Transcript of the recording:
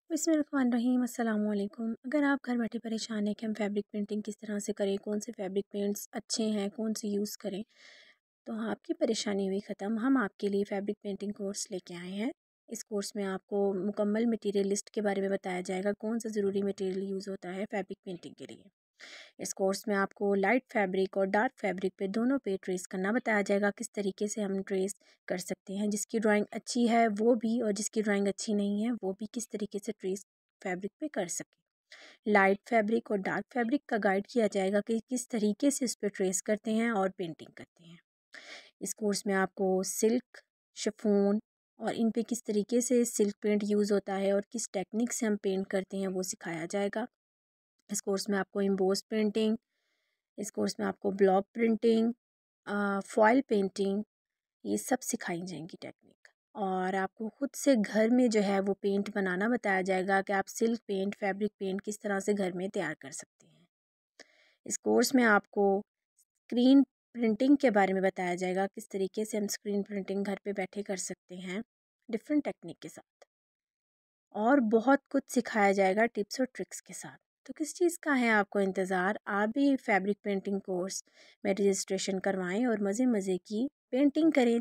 बिस्मिल्लाहिर्रहमानिर्रहीम अस्सलामुअलैकुम। अगर आप घर बैठे परेशान हैं कि हम फैब्रिक पेंटिंग किस तरह से करें, कौन से फैब्रिक पेंट्स अच्छे हैं, कौन से यूज़ करें, तो आपकी परेशानी हुई ख़त्म। हम आपके लिए फैब्रिक पेंटिंग कोर्स लेके आए हैं। इस कोर्स में आपको मुकम्मल मटेरियल लिस्ट के बारे में बताया जाएगा, कौन सा ज़रूरी मटेरियल यूज़ होता है फैब्रिक पेंटिंग के लिए। इस कोर्स में आपको लाइट फैब्रिक और डार्क फैब्रिक पे दोनों पे ट्रेस करना बताया जाएगा, किस तरीके से हम ट्रेस कर सकते हैं। जिसकी ड्राइंग अच्छी है वो भी, और जिसकी ड्राइंग अच्छी नहीं है वो भी किस तरीके से ट्रेस फैब्रिक पे कर सके। लाइट फैब्रिक और डार्क फैब्रिक का गाइड किया जाएगा कि किस तरीके से इस पर ट्रेस करते हैं और पेंटिंग करते हैं। इस कोर्स में आपको सिल्क, शिफॉन और इन पे किस तरीके से सिल्क पेंट यूज़ होता है और किस टेक्निक से हम पेंट करते हैं वो सिखाया जाएगा। इस कोर्स में आपको एम्बोस्ड पेंटिंग, इस कोर्स में आपको ब्लॉक प्रिंटिंग, फॉयल पेंटिंग, ये सब सिखाई जाएंगी टेक्निक। और आपको खुद से घर में जो है वो पेंट बनाना बताया जाएगा कि आप सिल्क पेंट, फैब्रिक पेंट किस तरह से घर में तैयार कर सकते हैं। इस कोर्स में आपको स्क्रीन प्रिंटिंग के बारे में बताया जाएगा, किस तरीके से हम स्क्रीन प्रिंटिंग घर पे बैठे कर सकते हैं डिफरेंट टेक्निक के साथ। और बहुत कुछ सिखाया जाएगा टिप्स और ट्रिक्स के साथ। तो किस चीज़ का है आपको इंतज़ार? आप भी फैब्रिक पेंटिंग कोर्स में रजिस्ट्रेशन करवाएं और मज़े मज़े की पेंटिंग करें।